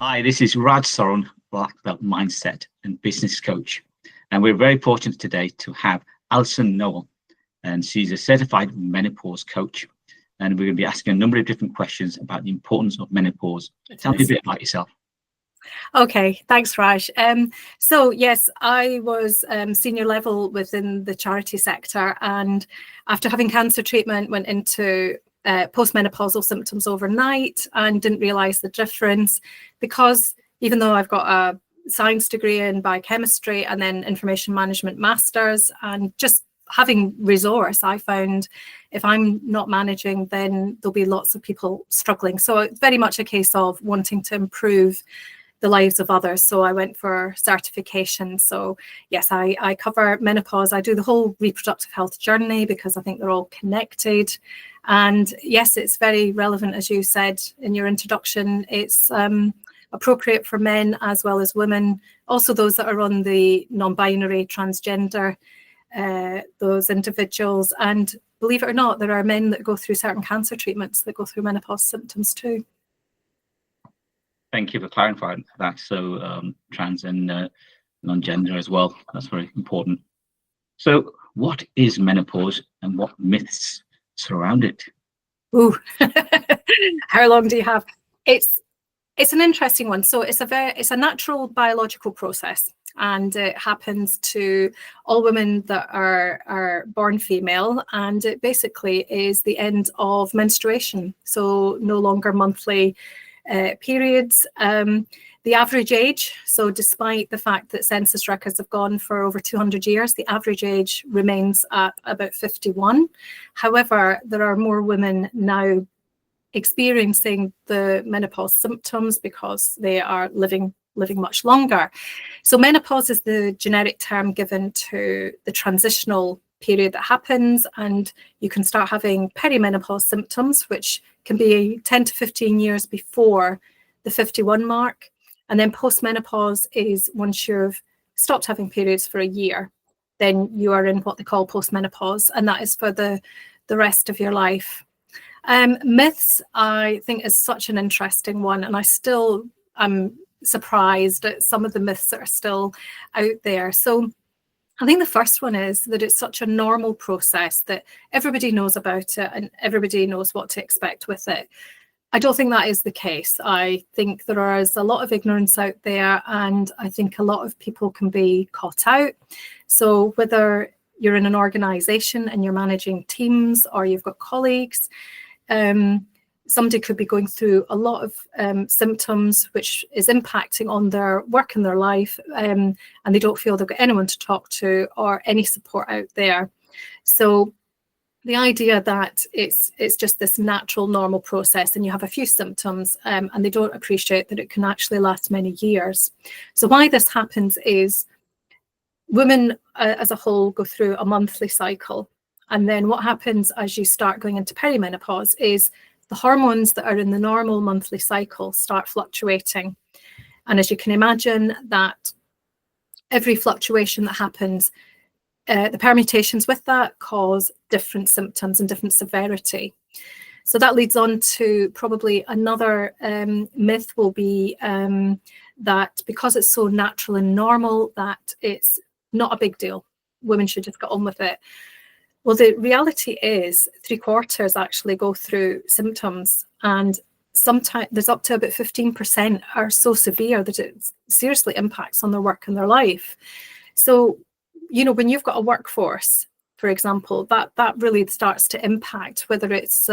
Hi, this is Soren, Black Belt Mindset and Business Coach. And we're very fortunate today to have Allison Noel. And she's a certified menopause coach. And we're going to be asking a number of different questions about the importance of menopause. Tell me a bit about yourself. Okay, thanks, Raj. So yes, I was senior level within the charity sector, and after having cancer treatment, went into postmenopausal symptoms overnight and didn't realize the difference, because even though I've got a science degree in biochemistry and then information management masters, and just having resource, I found if I'm not managing, then there'll be lots of people struggling. So it's very much a case of wanting to improve the lives of others. So I went for certification. So yes, I cover menopause. I do the whole reproductive health journey because I think they're all connected. And yes, it's very relevant, as you said in your introduction. It's appropriate for men as well as women, also those that are on the non-binary, transgender, those individuals. And believe it or not, there are men that go through certain cancer treatments that go through menopause symptoms too. Thank you for clarifying that. So trans and non-gender as well. That's very important. So what is menopause and what myths surround it? Ooh, how long do you have? It's an interesting one. So it's a natural biological process, and it happens to all women that are born female, and it basically is the end of menstruation. So no longer monthly periods. The average age, so despite the fact that census records have gone for over 200 years, the average age remains at about 51. However, there are more women now experiencing the menopause symptoms because they are living much longer. So menopause is the generic term given to the transitional period that happens, and you can start having perimenopause symptoms, which can be 10 to 15 years before the 51 mark. And then postmenopause is once you've stopped having periods for a year, then you are in what they call postmenopause, and that is for the rest of your life. Myths, I think, is such an interesting one, and I still am surprised at some of the myths that are still out there. So I think the first one is that it's such a normal process that everybody knows about it and everybody knows what to expect with it. I don't think that is the case. I think there is a lot of ignorance out there, and I think a lot of people can be caught out. So whether you're in an organization and you're managing teams, or you've got colleagues, somebody could be going through a lot of symptoms which is impacting on their work and their life, and they don't feel they've got anyone to talk to or any support out there. So the idea that it's just this natural, normal process, and you have a few symptoms, and they don't appreciate that it can actually last many years. So why this happens is women as a whole go through a monthly cycle. And then what happens as you start going into perimenopause is the hormones that are in the normal monthly cycle start fluctuating. And as you can imagine, that every fluctuation that happens, the permutations with that cause different symptoms and different severity. So that leads on to probably another myth will be that because it's so natural and normal, that it's not a big deal. Women should just get on with it. Well, the reality is 3/4 actually go through symptoms, and sometimes there's up to about 15% are so severe that it seriously impacts on their work and their life. So, you know, when you've got a workforce, for example, that really starts to impact whether it's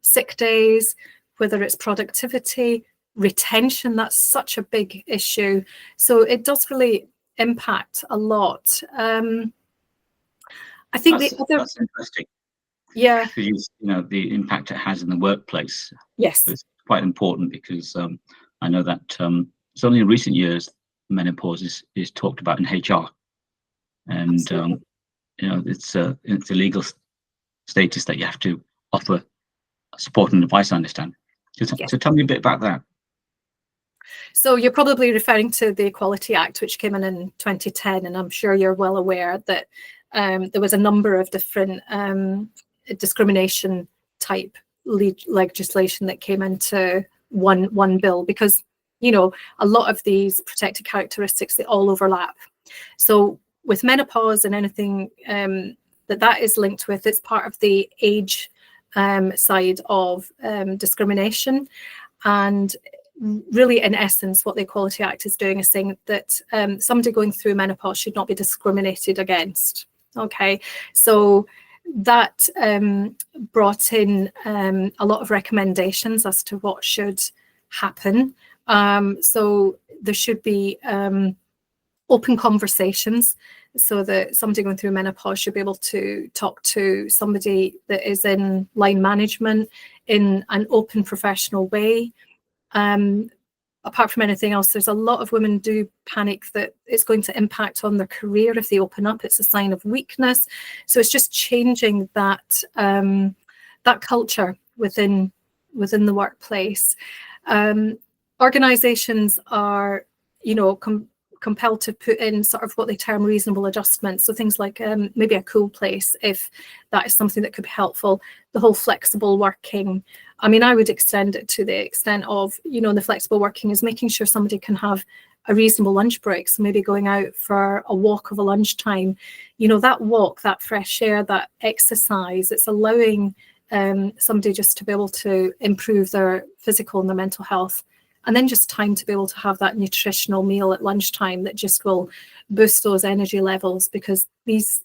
sick days, whether it's productivity, retention. That's such a big issue. So it does really impact a lot. I think that's interesting. Yeah. Because, you know, the impact it has in the workplace. Yes. It's quite important because I know that it's only in recent years menopause is talked about in HR, and you know, it's a legal status that you have to offer support and advice, I understand. So tell me a bit about that. So you're probably referring to the Equality Act, which came in 2010, and I'm sure you're well aware that there was a number of different discrimination type legislation that came into one bill, because you know, a lot of these protected characteristics, they all overlap. So with menopause and anything that is linked with, it's part of the age side of discrimination. And really, in essence, what the Equality Act is doing is saying that somebody going through menopause should not be discriminated against. Okay, so that brought in a lot of recommendations as to what should happen. So there should be open conversations, so that somebody going through menopause should be able to talk to somebody that is in line management in an open, professional way. Apart from anything else, there's a lot of women do panic that it's going to impact on their career if they open up. It's a sign of weakness. So it's just changing that that culture within the workplace. Organizations are, you know, compelled to put in sort of what they term reasonable adjustments. So things like maybe a cool place, if that is something that could be helpful. The whole flexible working. I mean, I would extend it to the extent of, you know, the flexible working is making sure somebody can have a reasonable lunch break. So maybe going out for a walk of a lunchtime, you know, that walk, that fresh air, that exercise, it's allowing somebody just to be able to improve their physical and their mental health. And then just time to be able to have that nutritional meal at lunchtime that just will boost those energy levels, because these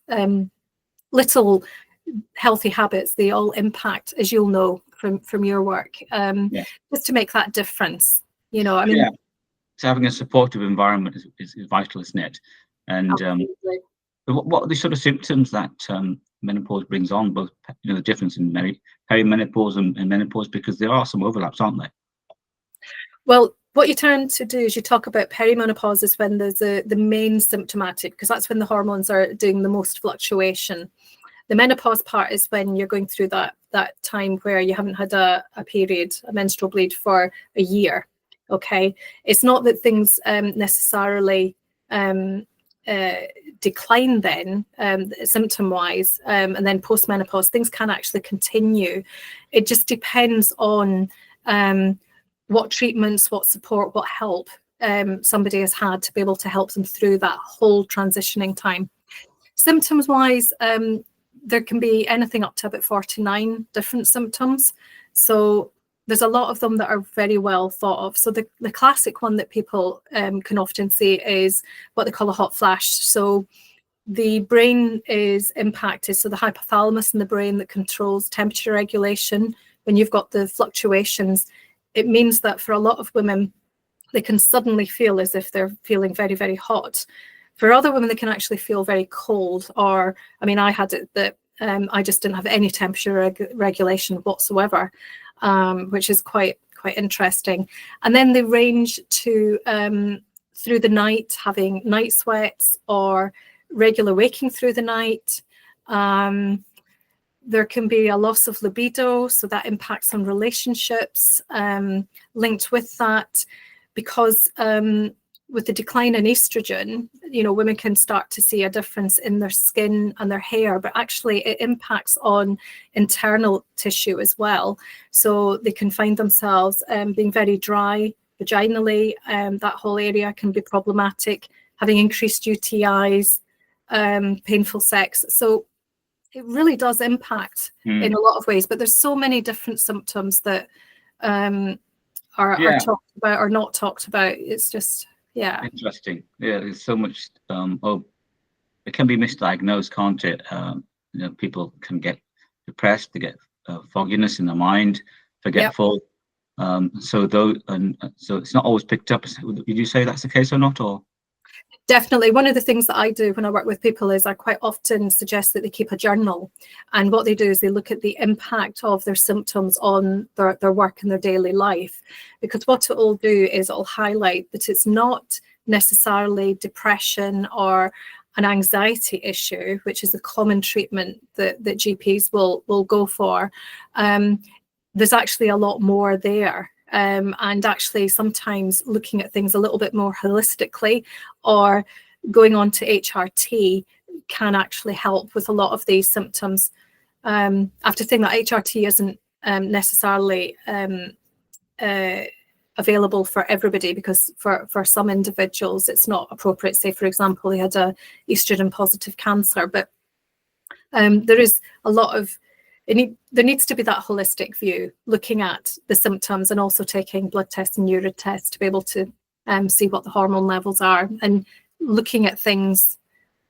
little healthy habits, they all impact, as you'll know from your work, just to make that difference. You know, I mean, so having a supportive environment is vital, isn't it? And what are the sort of symptoms that menopause brings on, both, you know, the difference in perimenopause and menopause, because there are some overlaps, aren't there? Well, what you tend to do is you talk about perimenopause is when there's the main symptomatic, because that's when the hormones are doing the most fluctuation. The menopause part is when you're going through that time where you haven't had a period, a menstrual bleed for a year. Okay, it's not that things necessarily decline then symptom-wise, and then post-menopause things can actually continue. It just depends on what treatments, what support, what help somebody has had to be able to help them through that whole transitioning time. Symptoms-wise, there can be anything up to about 49 different symptoms. So there's a lot of them that are very well thought of. So the classic one that people can often see is what they call a hot flash. So the brain is impacted. So the hypothalamus in the brain that controls temperature regulation, when you've got the fluctuations, it means that for a lot of women, they can suddenly feel as if they're feeling very, very hot. For other women, they can actually feel very cold. Or, I mean, I had it that I just didn't have any temperature regulation whatsoever, which is quite interesting. And then they range to through the night, having night sweats or regular waking through the night. There can be a loss of libido, so that impacts on relationships linked with that, because with the decline in estrogen, you know, women can start to see a difference in their skin and their hair, but actually it impacts on internal tissue as well. So they can find themselves being very dry vaginally, that whole area can be problematic, having increased UTIs, painful sex. So it really does impact in a lot of ways, but there's so many different symptoms that are talked about or not talked about. It's just, interesting. There's so much. It can be misdiagnosed, can't it? You know, people can get depressed, they get fogginess in their mind, forgetful. So it's not always picked up. Would you say that's the case or not? Or definitely. One of the things that I do when I work with people is I quite often suggest that they keep a journal. And what they do is they look at the impact of their symptoms on their work and their daily life. Because what it will do is it'll highlight that it's not necessarily depression or an anxiety issue, which is a common treatment that GPs will go for. There's actually a lot more there. And actually sometimes looking at things a little bit more holistically or going on to HRT can actually help with a lot of these symptoms. After saying that HRT isn't necessarily a available for everybody, because for some individuals it's not appropriate. Say, for example, they had a estrogen positive cancer, but there is a lot of there needs to be that holistic view, looking at the symptoms and also taking blood tests and urine tests to be able to see what the hormone levels are, and looking at things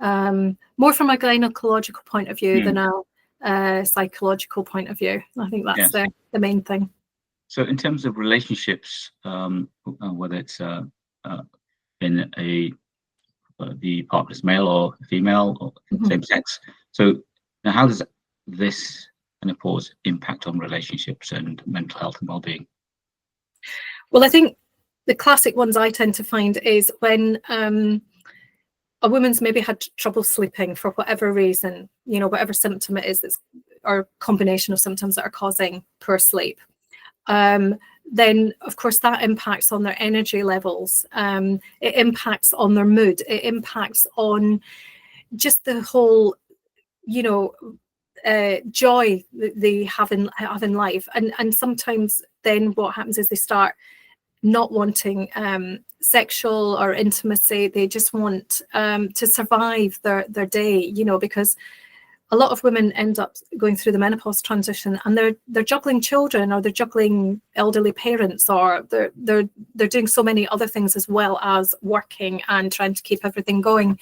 more from a gynecological point of view than a psychological point of view. I think that's the main thing. So in terms of relationships, whether it's in the partner's male or female or same sex, so now how does this menopause impact on relationships and mental health and well-being? Well, I think the classic ones I tend to find is when a woman's maybe had trouble sleeping for whatever reason, whatever symptom it is, or combination of symptoms that are causing poor sleep. Then of course that impacts on their energy levels. It impacts on their mood. It impacts on just the whole, joy that they have in life. And sometimes then what happens is they start not wanting sexual or intimacy. They just want to survive their day, because a lot of women end up going through the menopause transition and they're juggling children, or they're juggling elderly parents, or they're doing so many other things as well as working and trying to keep everything going.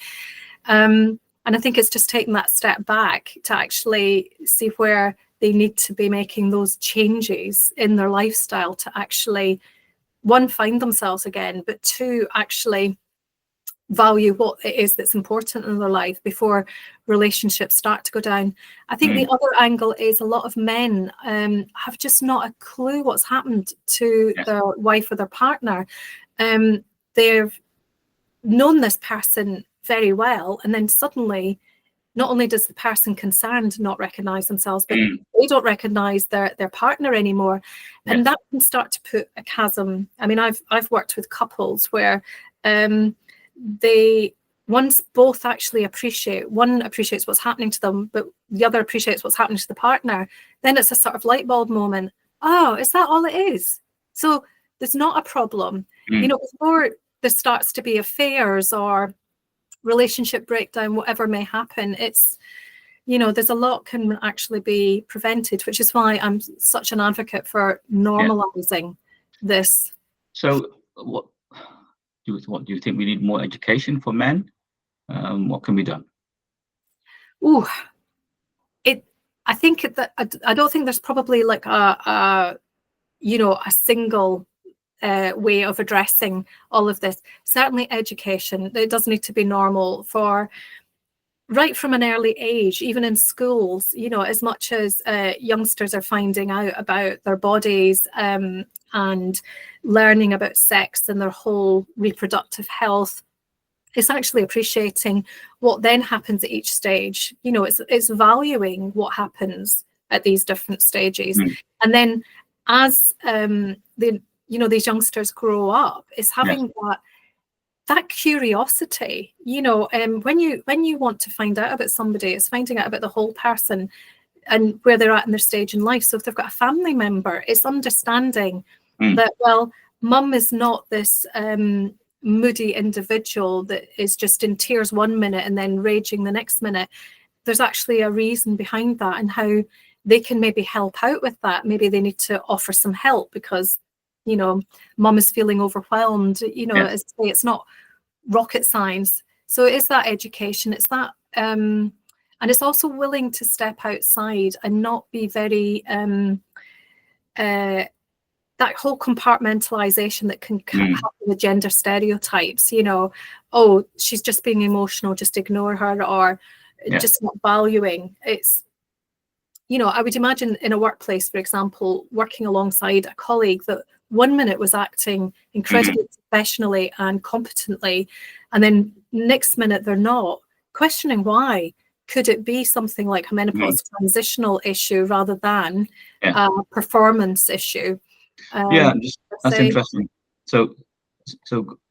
And I think it's just taking that step back to actually see where they need to be making those changes in their lifestyle to actually, one, find themselves again, but two, actually value what it is that's important in their life before relationships start to go down. I think the other angle is a lot of men have just not a clue what's happened to their wife or their partner. They've known this person very well, and then suddenly not only does the person concerned not recognize themselves, but they don't recognize their partner anymore. And that can start to put a chasm. I mean, I've worked with couples where they once both actually one appreciates what's happening to them, but the other appreciates what's happening to the partner. Then it's a sort of light bulb moment. Oh, is that all it is? So there's not a problem. Before there starts to be affairs or relationship breakdown, whatever may happen, it's, there's a lot can actually be prevented, which is why I'm such an advocate for normalizing this. So what do you think? We need more education for men? What can be done? I think that I don't think there's probably like a single way of addressing all of this. Certainly education. It does need to be normal for right from an early age, even in schools, as much as youngsters are finding out about their bodies and learning about sex and their whole reproductive health. It's actually appreciating what then happens at each stage. It's valuing what happens at these different stages. And then as these youngsters grow up, it's having that curiosity, when you want to find out about somebody, it's finding out about the whole person and where they're at in their stage in life. So if they've got a family member, it's understanding that, well, mum is not this moody individual that is just in tears one minute and then raging the next minute. There's actually a reason behind that, and how they can maybe help out with that. Maybe they need to offer some help because mum is feeling overwhelmed. It's not rocket science. So it is that education. It's that and it's also willing to step outside and not be very that whole compartmentalization that can happen with gender stereotypes. Oh, she's just being emotional, just ignore her, or just not valuing. It's I would imagine in a workplace, for example, working alongside a colleague that 1 minute was acting incredibly professionally and competently, and then next minute they're not, questioning why. Could it be something like a menopause transitional issue rather than a performance issue? That's interesting. So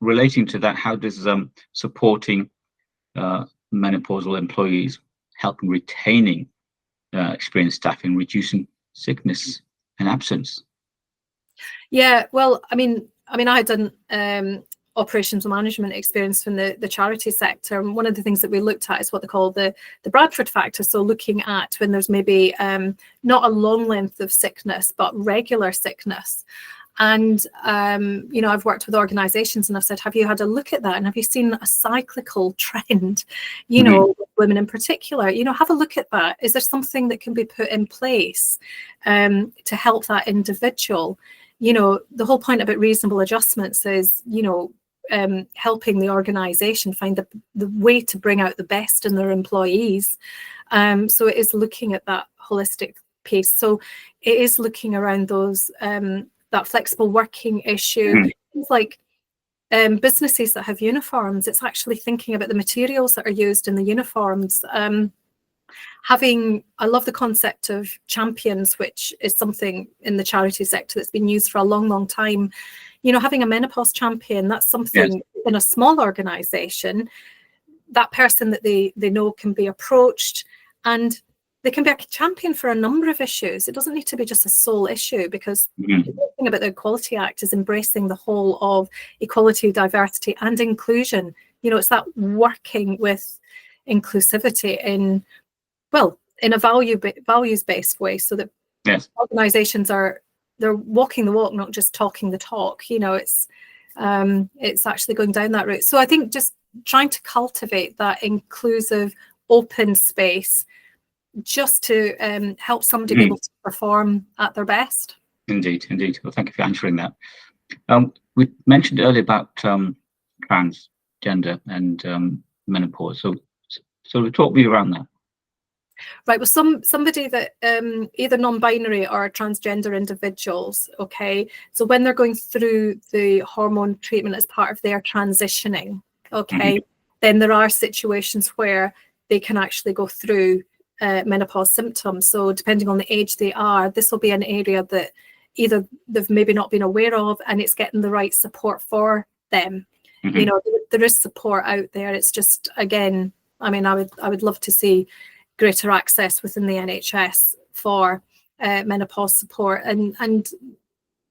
relating to that, how does supporting menopausal employees help in retaining experienced staff in reducing sickness and absence? Yeah, well, I mean, I mean, I had done operations management experience from the charity sector, and one of the things that we looked at is what they call the Bradford factor. So looking at when there's maybe not a long length of sickness, but regular sickness. And you know, I've worked with organizations and I've said, have you had a look at that, and have you seen a cyclical trend, you know, women in particular? You know, have a look at that. Is there something that can be put in place to help that individual? You know, the whole point about reasonable adjustments is, you know, helping the organization find the way to bring out the best in their employees. So it is looking at that holistic piece. So it is looking around those that flexible working issue. Things like businesses that have uniforms, it's actually thinking about the materials that are used in the uniforms. I love the concept of champions, which is something in the charity sector that's been used for a long, long time. You know, having a menopause champion, that's something in a small organization, that person that they know can be approached, and they can be a champion for a number of issues. It doesn't need to be just a sole issue, because the thing about the Equality Act is embracing the whole of equality, diversity and inclusion. You know, it's that working with inclusivity in a values-based way, so that organizations they're walking the walk, not just talking the talk. You know, it's actually going down that route. So I think just trying to cultivate that inclusive, open space, just to help somebody be able to perform at their best. Indeed. Well, thank you for answering that. We mentioned earlier about transgender and menopause. So talk me around that. Right. Well, somebody that either non-binary or transgender individuals. Okay. So when they're going through the hormone treatment as part of their transitioning, okay, then there are situations where they can actually go through menopause symptoms. So depending on the age they are, this will be an area that either they've maybe not been aware of, and it's getting the right support for them. You know, there is support out there. It's just, again, I mean, I would love to see greater access within the NHS for menopause support, and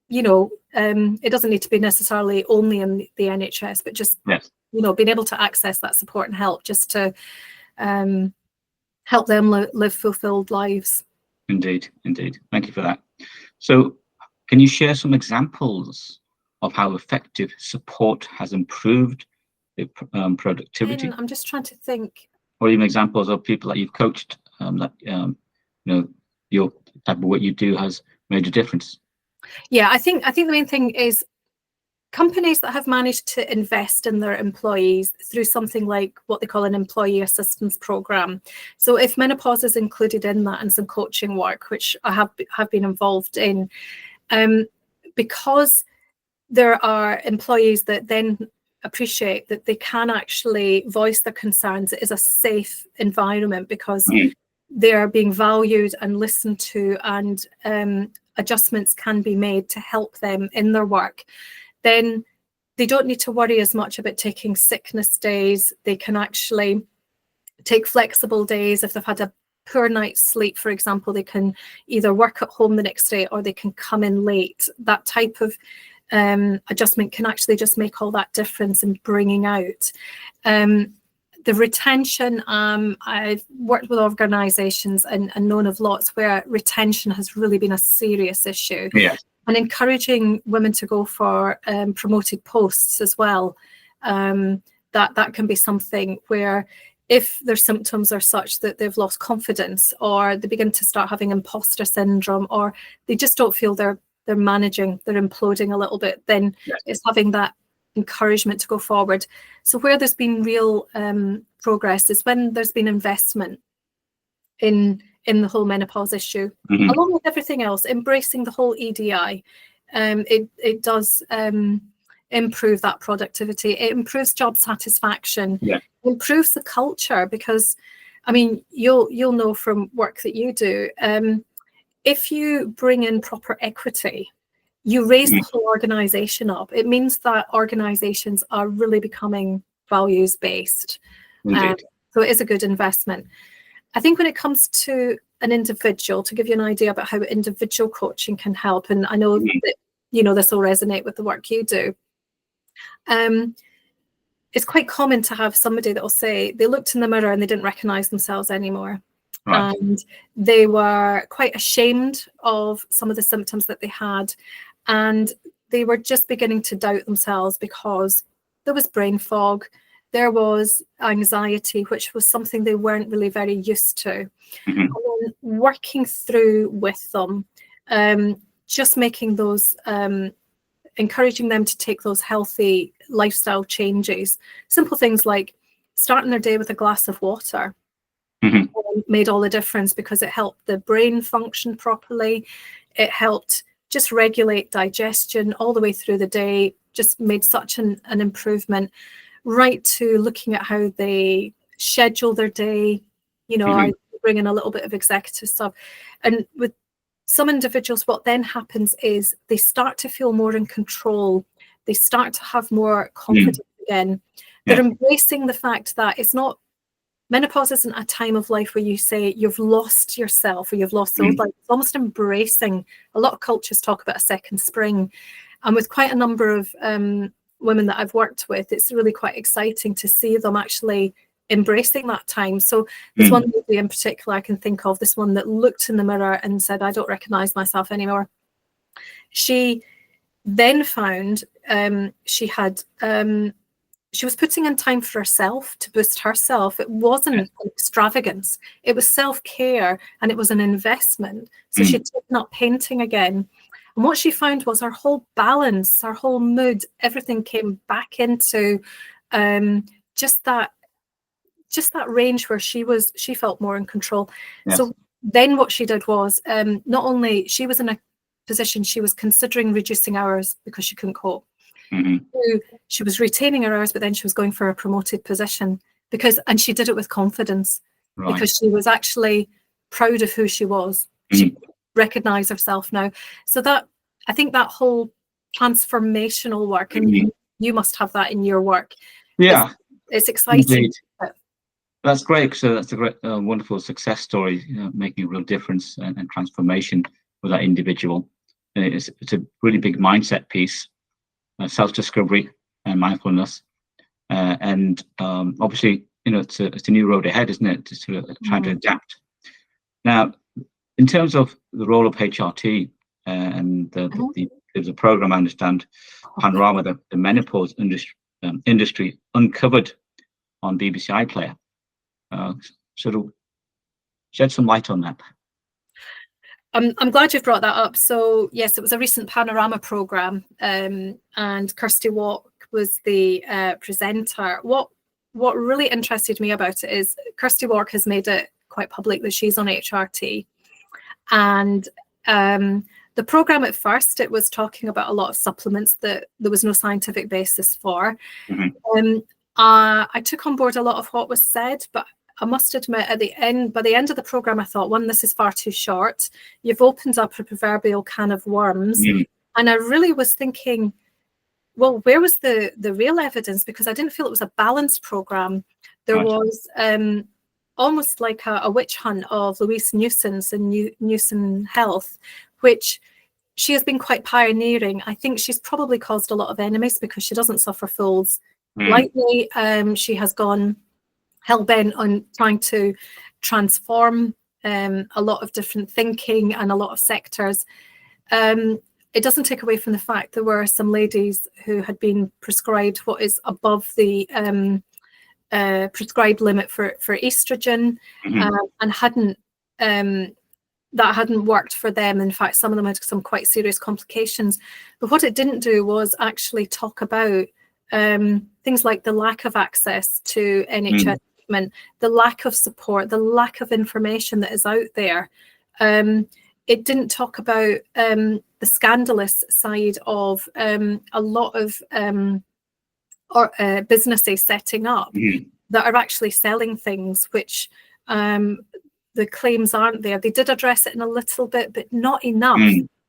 you know, it doesn't need to be necessarily only in the NHS, but just you know, being able to access that support and help, just to help them live fulfilled lives. Indeed. Thank you for that. So can you share some examples of how effective support has improved productivity? I'm just trying to think. Or even examples of people that you've coached, that you know, your type of work you do has made a difference. Yeah, I think the main thing is companies that have managed to invest in their employees through something like what they call an employee assistance program. So if menopause is included in that, and some coaching work, which I have been involved in, because there are employees that then appreciate that they can actually voice their concerns. It is a safe environment because they are being valued and listened to, and adjustments can be made to help them in their work. Then they don't need to worry as much about taking sickness days. They can actually take flexible days. If they've had a poor night's sleep, for example, they can either work at home the next day or they can come in late. That type of adjustment can actually just make all that difference in bringing out the retention. I've worked with organizations and known of lots where retention has really been a serious issue. And encouraging women to go for promoted posts as well. That can be something where, if their symptoms are such that they've lost confidence, or they begin to start having imposter syndrome, or they just don't feel they're managing, they're imploding a little bit, then it's having that encouragement to go forward. So where there's been real progress is when there's been investment in the whole menopause issue, along with everything else, embracing the whole EDI. It does improve that productivity. It improves job satisfaction. Improves the culture, because I mean, you'll know from work that you do, if you bring in proper equity, you raise the whole organization up. It means that organizations are really becoming values based. So it is a good investment. I think when it comes to an individual, to give you an idea about how individual coaching can help, and I know that this will resonate with the work you do. It's quite common to have somebody that will say they looked in the mirror and they didn't recognize themselves anymore. Right. And they were quite ashamed of some of the symptoms that they had. And they were just beginning to doubt themselves because there was brain fog, there was anxiety, which was something they weren't really very used to. Mm-hmm. And then working through with them, just making those, encouraging them to take those healthy lifestyle changes. Simple things like starting their day with a glass of water. Mm-hmm. Made all the difference because it helped the brain function properly. It helped just regulate digestion all the way through the day, just made such an improvement, right to looking at how they schedule their day, I bring in a little bit of executive stuff. And with some individuals, what then happens is they start to feel more in control. They start to have more confidence again. They're embracing the fact that it's not, menopause isn't a time of life where you say you've lost yourself or you've lost the old life. It's almost embracing. A lot of cultures talk about a second spring. And with quite a number of women that I've worked with, it's really quite exciting to see them actually embracing that time. So there's one lady in particular I can think of, this one that looked in the mirror and said, I don't recognize myself anymore. She then found she was putting in time for herself to boost herself. It wasn't an extravagance. It was self-care and it was an investment. So she'd taken up painting again. And what she found was her whole balance, her whole mood, everything came back into just that range where she felt more in control. Yes. So then what she did was, not only she was in a position, she was considering reducing hours because she couldn't cope. So she was retaining her hours, but then she was going for a promoted position and she did it with confidence because she was actually proud of who she was. She recognized herself now. So that, I think that whole transformational work, and you must have that in your work. Yeah, it's exciting. Indeed. That's great. So that's a great, wonderful success story, making a real difference and transformation for that individual. And it's a really big mindset piece. Self-discovery and mindfulness, and obviously, it's a new road ahead, isn't it? Just to try to adapt. Now, in terms of the role of HRT and there's a program, I understand, Panorama, the menopause industry uncovered on BBC iPlayer. Sort of shed some light on that. I'm glad you've brought that up. So yes, it was a recent Panorama program, and Kirsty Walk was the presenter. What really interested me about it is Kirsty Walk has made it quite public that she's on HRT, and the program at first, it was talking about a lot of supplements that there was no scientific basis for. I took on board a lot of what was said, but I must admit, by the end of the program, I thought, one, this is far too short. You've opened up a proverbial can of worms. And I really was thinking, well, where was the real evidence? Because I didn't feel it was a balanced program. There was almost like a witch hunt of Louise Newson's and Newson Health, which she has been quite pioneering. I think she's probably caused a lot of enemies because she doesn't suffer fools lightly. She has gone hell-bent on trying to transform a lot of different thinking and a lot of sectors. It doesn't take away from the fact there were some ladies who had been prescribed what is above the prescribed limit for estrogen, and that hadn't worked for them. In fact, some of them had some quite serious complications. But what it didn't do was actually talk about things like the lack of access to NHS treatment, the lack of support, the lack of information that is out there. It didn't talk about the scandalous side of a lot of businesses setting up that are actually selling things which the claims aren't there. They did address it in a little bit, but not enough.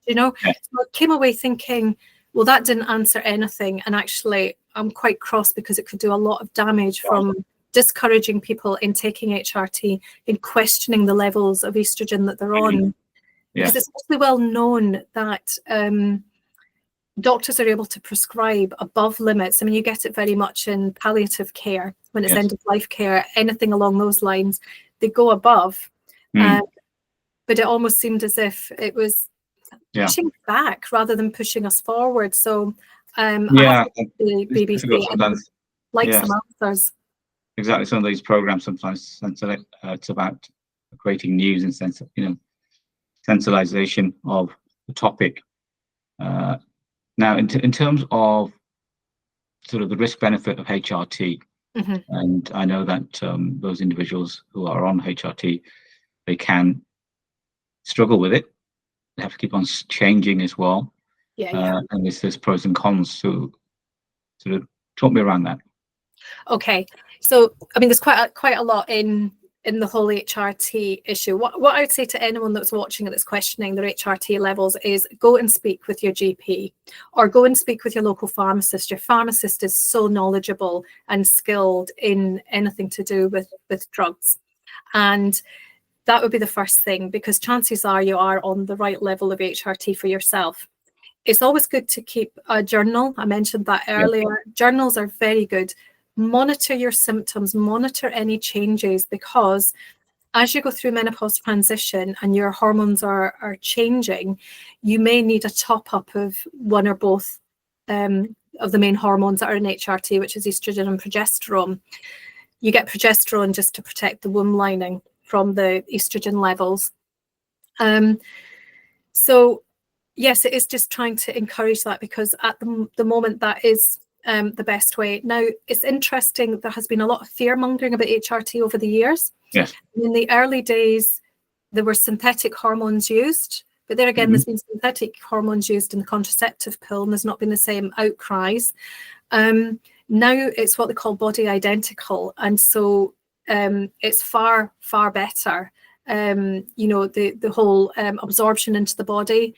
So I came away thinking, well, that didn't answer anything. And actually, I'm quite cross because it could do a lot of damage from discouraging people in taking HRT, in questioning the levels of estrogen that they're on. Because it's mostly well known that doctors are able to prescribe above limits. I mean, you get it very much in palliative care when it's end of life care, anything along those lines, they go above. But it almost seemed as if it was pushing back rather than pushing us forward. So I have the BBC sometimes. Like some answers. Exactly, some of these programs sometimes it's about creating news and sensationalization of the topic. Now, in terms of sort of the risk benefit of HRT, and I know that those individuals who are on HRT, they can struggle with it. They have to keep on changing as well. And there's pros and cons. So sort of talk me around that. Okay, so I mean, there's quite a lot in the whole HRT issue. What I would say to anyone that's watching and that's questioning their HRT levels is go and speak with your GP or go and speak with your local pharmacist. Your pharmacist is so knowledgeable and skilled in anything to do with drugs. And that would be the first thing, because chances are you are on the right level of HRT for yourself. It's always good to keep a journal. I mentioned that earlier. Journals are very good. Monitor your symptoms, monitor any changes, because as you go through menopause transition and your hormones are changing, you may need a top up of one or both of the main hormones that are in HRT, which is estrogen and progesterone. You get progesterone just to protect the womb lining from the estrogen levels. So yes, it is just trying to encourage that, because at the moment that is the best way. Now, it's interesting, there has been a lot of fear mongering about HRT over the years. Yes. In the early days, there were synthetic hormones used, but there again, there's been synthetic hormones used in the contraceptive pill, and there's not been the same outcries. Now it's what they call body identical, and so it's far better. The whole absorption into the body.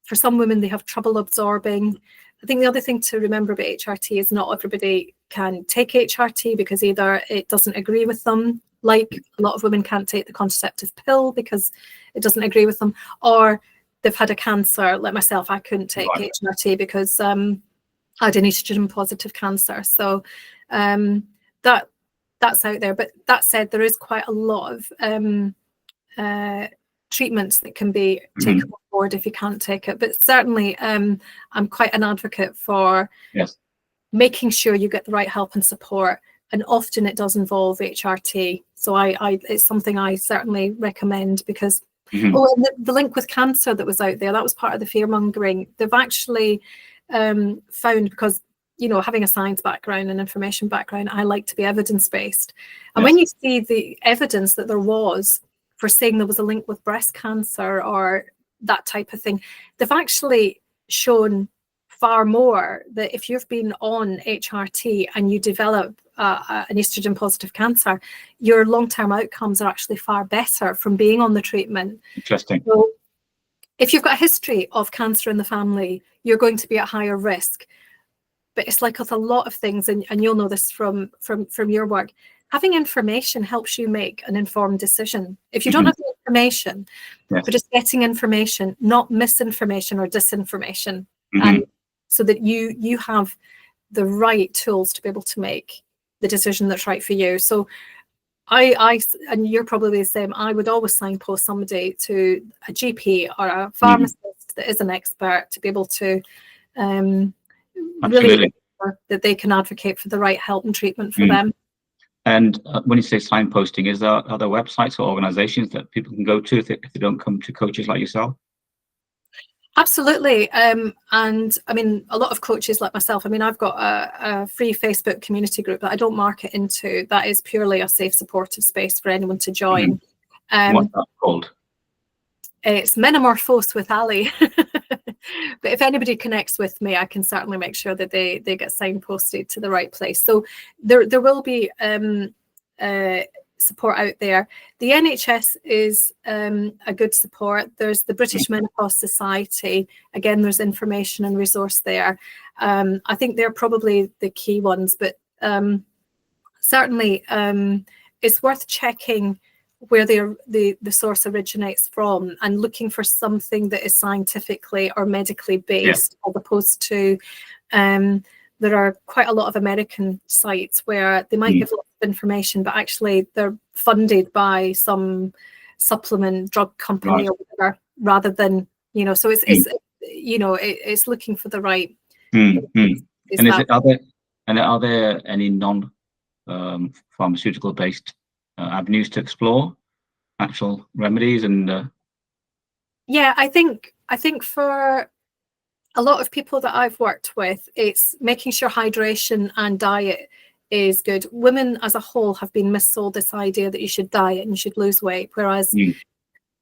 For some women, they have trouble absorbing. I think the other thing to remember about HRT is not everybody can take HRT, because either it doesn't agree with them, like a lot of women can't take the contraceptive pill because it doesn't agree with them, or they've had a cancer, like myself. I couldn't take HRT because I had an estrogen positive cancer. So that's out there. But that said, there is quite a lot of treatments that can be taken on board if you can't take it. But certainly I'm quite an advocate for making sure you get the right help and support, and often it does involve HRT. So it's something I certainly recommend, because and the link with cancer that was out there, that was part of the fear mongering. They've actually found, because having a science background and information background, I like to be evidence-based. And when you see the evidence that there was for saying there was a link with breast cancer or that type of thing, they've actually shown far more that if you've been on HRT and you develop an estrogen positive cancer, your long-term outcomes are actually far better from being on the treatment. Interesting. So if you've got a history of cancer in the family, you're going to be at higher risk. But it's like with a lot of things, and you'll know this from your work, having information helps you make an informed decision. If you don't have the information, but just getting information, not misinformation or disinformation, and so that you have the right tools to be able to make the decision that's right for you. So I and you're probably the same, I would always signpost somebody to a GP or a pharmacist that is an expert, to be able to really that they can advocate for the right help and treatment for them. And when you say signposting, is there other websites or organizations that people can go to if they don't come to coaches like yourself? Absolutely. And I mean, a lot of coaches like myself, I mean, I've got a free Facebook community group that I don't market into. That is purely a safe, supportive space for anyone to join. What's that called? It's Metamorphose with Ali. But if anybody connects with me, I can certainly make sure that they get signposted to the right place. So there will be support out there. The NHS is a good support. There's the British Menopause Society. Again, there's information and resource there. I think they're probably the key ones, but certainly it's worth checking where the source originates from, and looking for something that is scientifically or medically based, as opposed to there are quite a lot of American sites where they might give lots of information, but actually they're funded by some supplement drug company or whatever, rather than, you know, so it's you know, it's looking for the right. Are there any non pharmaceutical based avenues to explore actual remedies? And yeah, I think for a lot of people that I've worked with, it's making sure hydration and diet is good. Women as a whole have been missold this idea that you should diet and you should lose weight, whereas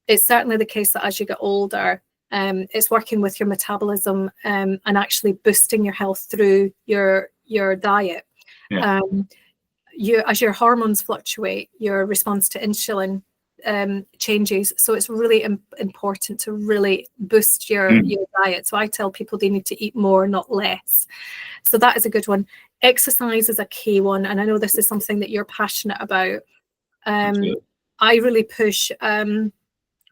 it's certainly the case that as you get older, it's working with your metabolism and actually boosting your health through your diet. As your hormones fluctuate, your response to insulin changes, so it's really important to really boost your diet. So I tell people they need to eat more, not less. So that is a good one. Exercise is a key one, and I know this is something that you're passionate about. I really push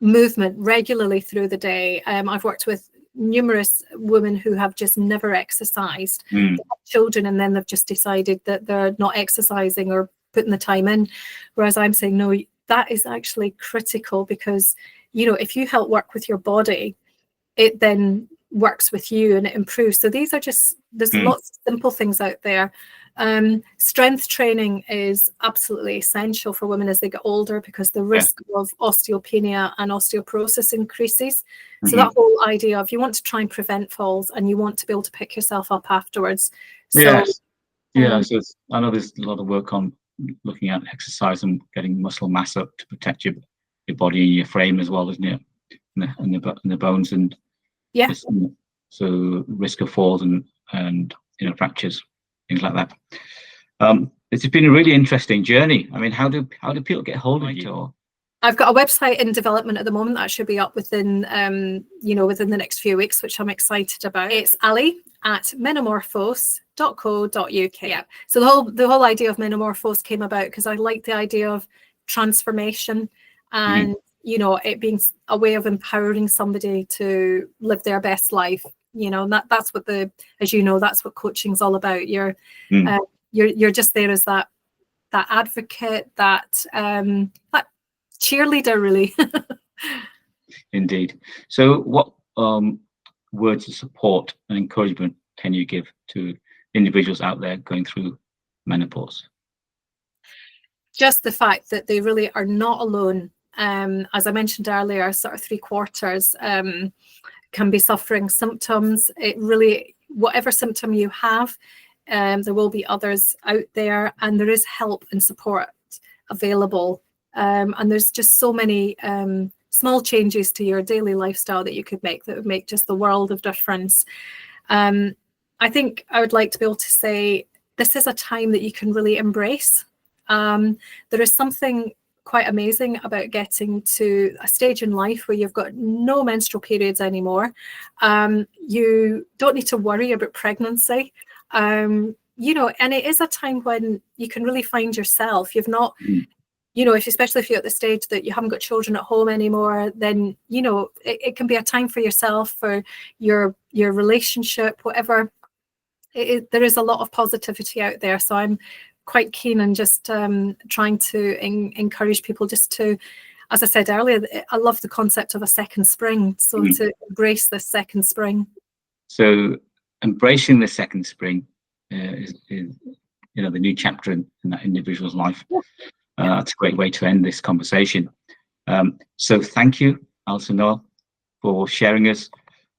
movement regularly through the day. I've worked with numerous women who have just never exercised. They have children, and then they've just decided that they're not exercising or putting the time in, whereas I'm saying no, that is actually critical, because, you know, if you help work with your body, it then works with you and it improves. So these are just, there's lots of simple things out there. Strength training is absolutely essential for women as they get older, because the risk of osteopenia and osteoporosis increases. So that whole idea of, you want to try and prevent falls and you want to be able to pick yourself up afterwards. So, so I know there's a lot of work on looking at exercise and getting muscle mass up to protect your body and your frame as well, isn't it? And the bones, and so risk of falls and you know, fractures, things like that. It's been a really interesting journey. I mean, how do people get hold of you? I've got a website in development at the moment that should be up within you know, within the next few weeks, which I'm excited about. It's ali@menomorphose.co.uk. Yeah. So the whole idea of Menomorphose came about because I like the idea of transformation and you know, it being a way of empowering somebody to live their best life. You know, and that's what as you know, that's what coaching's all about. You're just there as that advocate, that cheerleader, really. Indeed. So what words of support and encouragement can you give to individuals out there going through menopause? Just the fact that they really are not alone. As I mentioned earlier, sort of 3/4 can be suffering symptoms. It really, whatever symptom you have, there will be others out there, and there is help and support available. And there's just so many small changes to your daily lifestyle that you could make that would make just the world of difference. I think I would like to be able to say this is a time that you can really embrace. There is something quite amazing about getting to a stage in life where you've got no menstrual periods anymore. You don't need to worry about pregnancy. You know, and it is a time when you can really find yourself. You've not, you know, especially if you're at the stage that you haven't got children at home anymore, then, you know, it can be a time for yourself, for your relationship, whatever. There is a lot of positivity out there. So I'm quite keen and just trying to encourage people just to, as I said earlier, I love the concept of a second spring. So to embrace this second spring. So embracing the second spring is you know, the new chapter in that individual's life. That's a great way to end this conversation. So thank you, Allison, Noel, for sharing us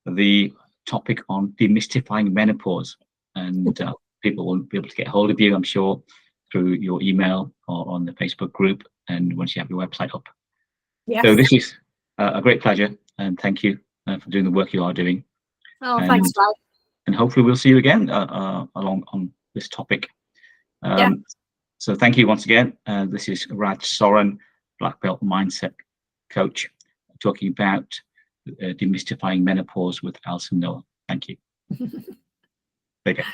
the topic on demystifying menopause. And people will be able to get hold of you, I'm sure, through your email or on the Facebook group, and once you have your website up. So this is a great pleasure, and thank you for doing the work you are doing. Thanks, Raj. And hopefully we'll see you again along on this topic. So thank you once again. This is Raj Soren, Black Belt Mindset Coach, talking about demystifying menopause with Allison Noel. Thank you. Take care.